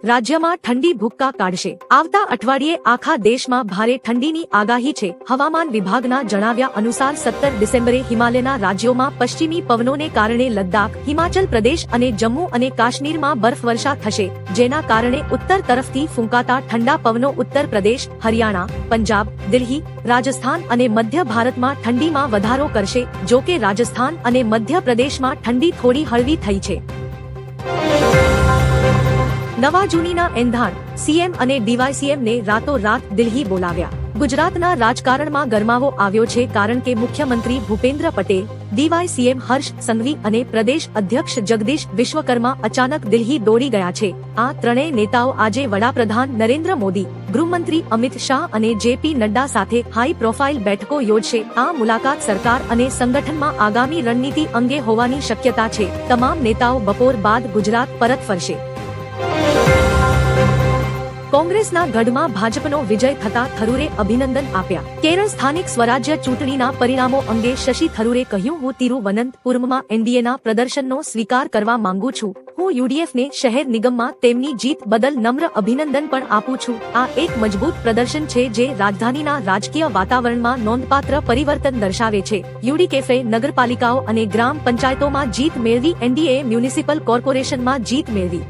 રાજ્યમાં ઠંડી ભૂક્કા કાઢશે। આવતા અઠવાડિયે આખા દેશમાં ભારે ઠંડીની આગાહી છે। હવામાન વિભાગના જણાવ્યા અનુસાર 17 ડિસેમ્બરે હિમાલયના રાજ્યોમાં પશ્ચિમી પવનોને કારણે લદ્દાખ, હિમાચલ પ્રદેશ અને જમ્મુ અને કાશ્મીરમાં બરફવર્ષા થશે, જેના કારણે ઉત્તર તરફથી ફૂંકાતા ઠંડા પવનો ઉત્તર પ્રદેશ, હરિયાણા, પંજાબ, દિલ્હી, રાજસ્થાન અને મધ્ય ભારતમાં ઠંડીમાં વધારો કરશે। જો કે રાજસ્થાન અને મધ્ય પ્રદેશમાં ઠંડી થોડી હળવી થઈ છે। નવા જૂનીના એંધાણ, સીએમ અને ડીવાયસીએમ ને રાતોરાત દિલ્હી બોલાવ્યા। ગુજરાતના રાજકારણમાં ગરમાવો આવ્યો છે કારણ કે મુખ્યમંત્રી ભૂપેન્દ્ર પટેલ, ડીવાયસીએમ હર્ષ સંઘવી અને પ્રદેશ અધ્યક્ષ જગદીશ વિશ્વકર્મા અચાનક દિલ્હી દોડી ગયા છે। આ ત્રણેય નેતાઓ આજે વડાપ્રધાન નરેન્દ્ર મોદી, ગૃહમંત્રી અમિત શાહ અને જેપી નડ્ડા સાથે હાઈ પ્રોફાઇલ બેઠકો યોજશે। આ મુલાકાત સરકાર અને સંગઠનમાં આગામી રણનીતિ અંગે હોવાની શક્યતા છે। તમામ નેતાઓ બપોર બાદ ગુજરાત પરત ફરશે। કોંગ્રેસના ગઢમાં ભાજપનો વિજય થતા થરૂરે અભિનંદન આપ્યા। કેરળ સ્થાનિક સ્વરાજ્ય ચૂંટણીના પરિણામો અંગે શશી થરૂરે કહ્યું, હું તિરુવનંતપુરમમાં એનડીએના પ્રદર્શનનો સ્વીકાર કરવા માંગુ છું। હું યુડીએફને શહેર નિગમમાં તેમની જીત બદલ નમ્ર અભિનંદન પણ આપું છું। આ એક મજબૂત પ્રદર્શન છે જે રાજધાનીના રાજકીય વાતાવરણમાં નોંધપાત્ર પરિવર્તન દર્શાવે છે। યુડીકેફે નગરપાલિકાઓ અને ગ્રામ પંચાયતોમાં જીત મેળવી, એનડીએ મ્યુનિસિપલ કોર્પોરેશનમાં જીત મેળવી।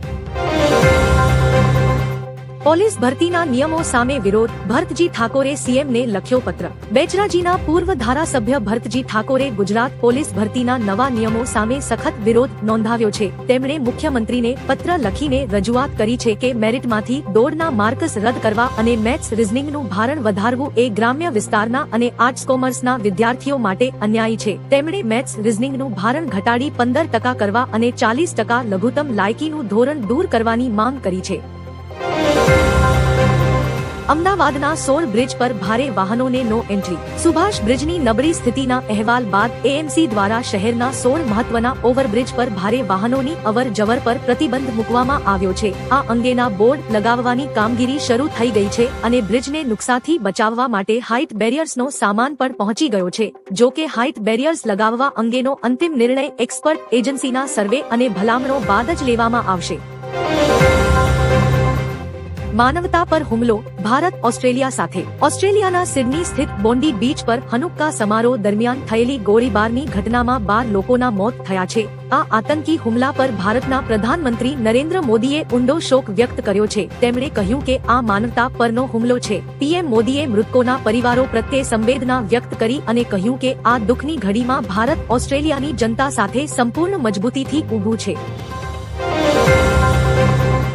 પોલીસ ભરતીના નિયમો સામે વિરોધ, ભરતજી ઠાકોરે સીએમને લખ્યો પત્ર। બેચરાજીના પૂર્વ ધારાસભ્ય ભરતજી ઠાકોરે ગુજરાત પોલીસ ભરતીના નવા નિયમો સામે સખત વિરોધ નોંધાવ્યો છે। તેમણે મુખ્યમંત્રીને પત્ર લખીને રજૂઆત કરી છે કે મેરિટમાંથી દોડના માર્કસ રદ કરવા અને મેથ્સ રીઝનિંગનું ભારણ વધારવું એ ગ્રામ્ય વિસ્તારના અને આર્ટ્સ કોમર્સના વિદ્યાર્થીઓ માટે અન્યાયી છે। તેમણે મેથ્સ રીઝનિંગનું ભારણ ઘટાડી 15% કરવા અને 40% લઘુત્તમ લાયકીનું ધોરણ દૂર કરવાની માંગ કરી છે। અમદાવાદના સોળ બ્રિજ પર ભારે વાહનોને નો એન્ટ્રી। સુભાષ બ્રિજની નબળી સ્થિતિના અહેવાલ બાદ એએમસી દ્વારા શહેરના 16 મહત્વના ઓવરબ્રિજ પર ભારે વાહનોની અવર જવર પર પ્રતિબંધ મૂકવામાં આવ્યો છે। આ અંગેના બોર્ડ લગાવવાની કામગીરી શરૂ થઈ ગઈ છે અને બ્રિજને નુકસાનથી બચાવવા માટે હાઇટ બેરિયર્સનો સામાન પણ પહોંચી ગયો છે। જો કે હાઇટ બેરિયર્સ લગાવવા અંગેનો અંતિમ નિર્ણય એક્સપર્ટ એજન્સીના સર્વે અને ભલામણો બાદ જ લેવામાં આવશે। માનવતા પર હુમલો, ભારત ઓસ્ટ્રેલિયા સાથે। ઓસ્ટ્રેલિયાના સિડની સ્થિત બોન્ડી બીચ પર હનુક્કા સમારોહ દરમિયાન થયેલી ગોળીબારની ઘટનામાં 12 લોકોના મોત થયા છે। આ આતંકી હુમલા પર ભારતના પ્રધાનમંત્રી નરેન્દ્ર મોદીએ ઊંડો શોક વ્યક્ત કર્યો છે। તેમણે કહ્યું કે આ માનવતા પરનો હુમલો છે। પીએમ મોદીએ મૃતકોના પરિવારો પ્રત્યે સંવેદના વ્યક્ત કરી અને કહ્યું કે આ દુઃખની ઘડીમાં ભારત ઓસ્ટ્રેલિયાની જનતા સાથે સંપૂર્ણ મજબૂતીથી ઊભું છે।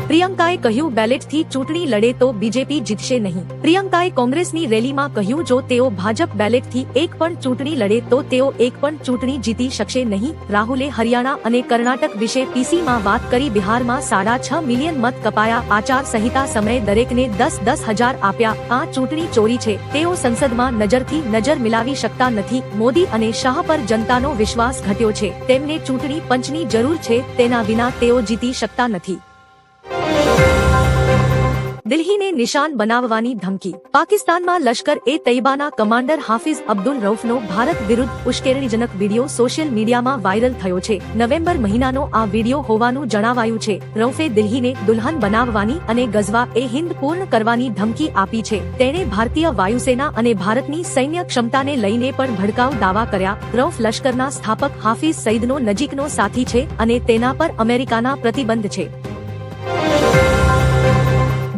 પ્રિયંકાએ કહ્યું, બેલેટથી ચૂંટણી લડે તો બીજેપી જીતશે નહીં। પ્રિયંકાએ કોંગ્રેસની રેલીમાં કહ્યું, જો તેઓ ભાજપ બેલેટથી એક પણ ચૂંટણી લડે તો તેઓ એક પણ ચૂંટણી જીતી શકશે નહીં। રાહુલે હરિયાણા અને કર્ણાટક વિશે પીસીમાં વાત કરી। બિહારમાં 6.5 મિલિયન મત કપાયા। આચાર સંહિતા સમયે દરેકને 10-10 હજાર આપ્યા। આ ચૂંટણી ચોરી છે। તેઓ સંસદમાં નજરથી નજર મિલાવી શકતા નથી। મોદી અને શાહ પર જનતાનો વિશ્વાસ ઘટ્યો છે। તેમને ચૂંટણી પંચની જરૂર છે, તેના વિના તેઓ જીતી શકતા નથી। દિલ્હીને નિશાન બનાવવાની ધમકી। પાકિસ્તાનમાં લશ્કર એ તૈયબાના કમાન્ડર હાફિઝ અબ્દુલ રઉફનો ભારત વિરુદ્ધ ઉશ્કેરણીજનક વિડીયો સોશિયલ મીડિયામાં વાયરલ થયો છે। નવેમ્બર મહિનાનો આ વિડીયો હોવાનું જણાવાયું છે। રઉફે દિલ્હીને દુલ્હન બનાવવાની અને ગઝવા એ હિંદ પૂર્ણ કરવાની ધમકી આપી છે। તેણે ભારતીય વાયુસેના અને ભારતની સૈન્ય ક્ષમતાને લઈને પણ ભડકાઉ દાવા કર્યા। રઉફ લશ્કરના સ્થાપક હાફિઝ સઈદનો નજીકનો સાથી છે અને તેના પર અમેરિકાના પ્રતિબંધ છે।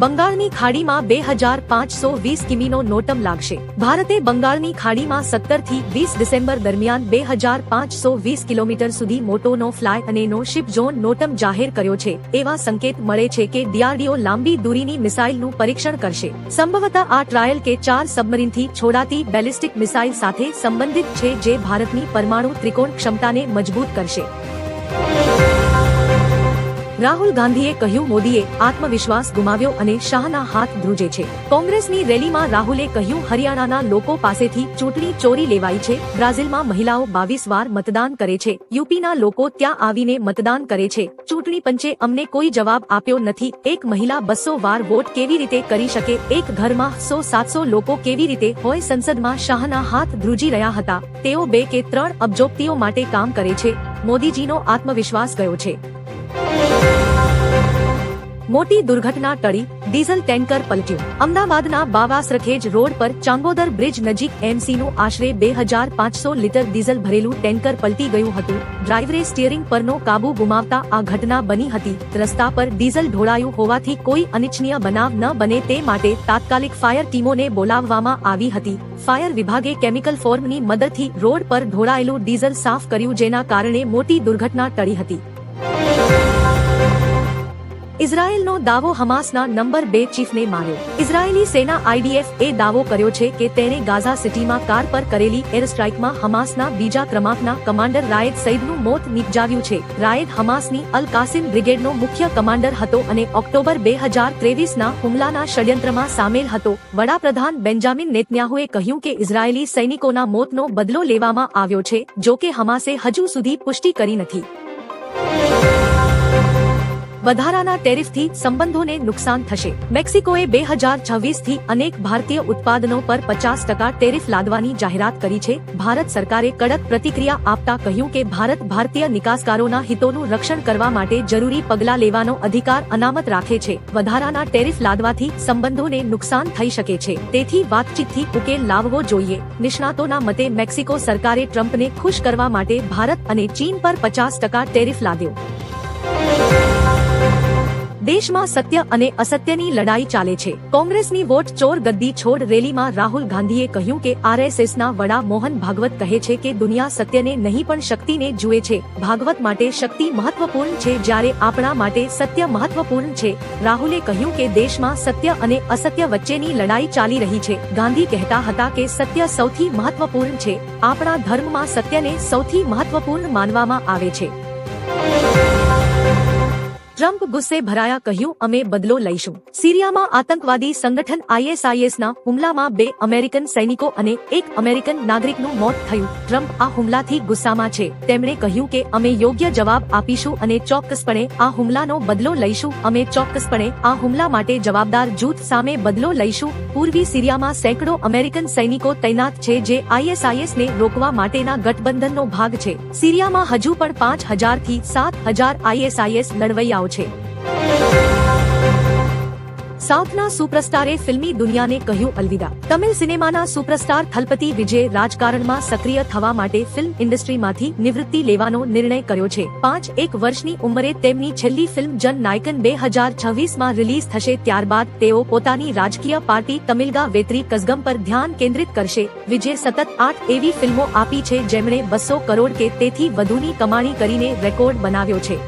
બંગાળની ખાડીમાં 2520 કિમીનો નોટમ લાગશે। ભારતે બંગાળની ખાડીમાં 17 થી 20 ડિસેમ્બર દરમિયાન 2520 કિલોમીટર સુધી મોટો નો ફ્લાય અને નો શિપ ઝોન નોટમ જાહેર કર્યો છે। એવા સંકેત મળે છે કે ડીઆરડીઓ લાંબી દૂરીની મિસાઇલનું પરીક્ષણ કરશે। સંભવતઃ આ ટ્રાયલ કે 4 સબમરીનથી છોડાતી બેલિસ્ટિક મિસાઇલ સાથે સંબંધિત છે જે ભારતની પરમાણુ ત્રિકોણ ક્ષમતાને મજબૂત કરશે। રાહુલ ગાંધીએ કહ્યું, મોદીએ આત્મવિશ્વાસ ગુમાવ્યો અને શાહના હાથ ધ્રુજે છે। કોંગ્રેસની રેલીમાં રાહુલે કહ્યું, હરિયાણાના લોકો પાસેથી ચૂંટણી ચોરી લેવાઈ છે। બ્રાઝિલમાં મહિલાઓ 22 વાર મતદાન કરે છે। યુપીના લોકો ત્યાં આવીને મતદાન કરે છે। ચૂંટણી પંચે અમને કોઈ જવાબ આપ્યો નથી। એક મહિલા 200 વાર વોટ કેવી રીતે કરી શકે? એક ઘરમાં 100-700 લોકો કેવી રીતે હોય? સંસદમાં શાહના હાથ ધ્રુજી રહ્યા હતા। તેઓ 2 કે 3 અબજોપતિઓ માટે કામ કરે છે। મોદીજીનો આત્મવિશ્વાસ ગયો છે। મોટી દુર્ઘટના ટળી, ડીઝલ ટેન્કર પલટ્યું. અમદાવાદના બાવા સરખેજ રોડ પર ચાંગોદર બ્રિજ નજીક એમસીનું આશરે 2500 લીટર ડીઝલ ભરેલું ટેન્કર પલટી ગયું હતું. ડ્રાઈવરે સ્ટીયરિંગ પરનો કાબુ ગુમાવતા આ ઘટના બની હતી. રસ્તા પર ડીઝલ ઢોળાયું હોવાથી કોઈ અનિચ્છનીય બનાવ ન બને તે માટે તાત્કાલિક ફાયર ટીમોને બોલાવવામાં આવી હતી. ફાયર વિભાગે કેમિકલ ફોર્મની મદદથી રોડ પર ઢોળાયેલું ડીઝલ સાફ કર્યું, જેના કારણે મોટી દુર્ઘટના ટળી હતી. ઇઝરાયેલનો દાવો, હમાસના નંબર 2 ચીફને માર્યો. ઇઝરાયેલી સેના IDF એ દાવો કર્યો છે કે તેણે ગાઝા સિટીમાં કાર પર કરેલી એર સ્ટ્રાઇકમાં હમાસના બીજા ક્રમાંકના કમાન્ડર રાયદ સઈદનું મોત નિપજાવ્યું છે. રાયદ હમાસની અલ કાસિમ બ્રિગેડનો મુખ્ય કમાન્ડર હતો અને ઓક્ટોબર 2023ના હુમલાના ષડયંત્રમાં સામેલ હતો. વડાપ્રધાન બેન્જામિન નેતન્યાહુએ કહ્યું કે ઇઝરાયેલી સૈનિકોના મોતનો બદલો લેવામાં આવ્યો છે, જો કે હમાસે હજુ સુધી પુષ્ટિ કરી નથી. વધારાના ટેરિફથી સંબંધોને નુકસાન થશે. મેક્સિકોએ 2026થી અનેક ભારતીય ઉત્પાદનો પર 50% ટેરિફ લાદવાની જાહેરાત કરી છે. ભારત સરકારે કડક પ્રતિક્રિયા આપતા કહ્યું કે ભારત ભારતીય નિકાસકારોના હિતોનું રક્ષણ કરવા માટે જરૂરી પગલાં લેવાનો અધિકાર અનામત રાખે છે. વધારાના ટેરિફ લાદવાથી સંબંધોને નુકસાન થઈ શકે છે, તેથી વાતચીતથી ઉકેલ લાવવો જોઈએ. નિષ્ણાતોના મતે મેક્સિકો સરકારે ટ્રમ્પને ખુશ કરવા માટે ભારત અને ચીન પર 50% ટેરિફ લાદ્યો. દેશમાં સત્ય અને અસત્યની લડાઈ ચાલે છે. કોંગ્રેસની વોટ ચોર ગદ્દી છોડ રેલીમાં રાહુલ ગાંધીએ કહ્યું કે RSSના વડા મોહન ભાગવત કહે છે કે દુનિયા સત્યને નહીં પણ શક્તિને જુએ છે. ભાગવત માટે શક્તિ મહત્વપૂર્ણ છે, જ્યારે આપણા માટે સત્ય મહત્વપૂર્ણ છે. રાહુલે કહ્યું કે દેશમાં સત્ય અને અસત્ય વચ્ચેની લડાઈ ચાલી રહી છે. ગાંધી કહેતા હતા કે સત્ય સૌથી મહત્વપૂર્ણ છે. આપણા ધર્મમાં સત્યને સૌથી મહત્વપૂર્ણ માનવામાં આવે છે. ટ્રમ્પ ગુસ્સે ભરાયા કહ્યું, અમે બદલો લઈશું. સિરિયામાં આતંકવાદી સંગઠન ISISના હુમલામાં 2 અમેરિકન સૈનિકો અને 1 અમેરિકન નાગરિકનું મોત થયું. ટ્રમ્પ આ હુમલાથી ગુસ્સામાં છે. તેમણે કહ્યું કે અમે યોગ્ય જવાબ આપીશું અને ચોક્કસપણે આ હુમલાનો બદલો લઈશું. અમે ચોક્કસપણે આ હુમલા માટે જવાબદાર જૂથ સામે બદલો લઈશું. પૂર્વી સિરિયામાં સેંકડો અમેરિકન સૈનિકો તૈનાત છે, જે ISISને રોકવા માટેના ગઠબંધનનો ભાગ છે. સિરિયામાં હજુ પણ 5000થી 7000 ISIS લડવૈયાઓ છે. સાઉથના સુપરસ્ટારે ફિલ્મી દુનિયાને કહ્યું અલવિદા. તમિલ સિનેમાના સુપરસ્ટાર થલપતિ વિજય રાજકારણમાં સક્રિય થવા માટે ફિલ્મ ઇન્ડસ્ટ્રીમાંથી નિવૃત્તિ લેવાનો નિર્ણય કર્યો છે. 51 વર્ષની ઉંમરે તેમની છેલ્લી ફિલ્મ જન નાયકન 2026માં રિલીઝ થશે. ત્યારબાદ તેઓ પોતાની રાજકીય પાર્ટી તમિલગા વેત્રી કઝગમ પર ધ્યાન કેન્દ્રિત કરશે. વિજય સતત 8 એવી ફિલ્મો આપી છે જેમણે 200 કરોડ કે તેથી વધુની કમાણી કરીને રેકોર્ડ બનાવ્યો છે.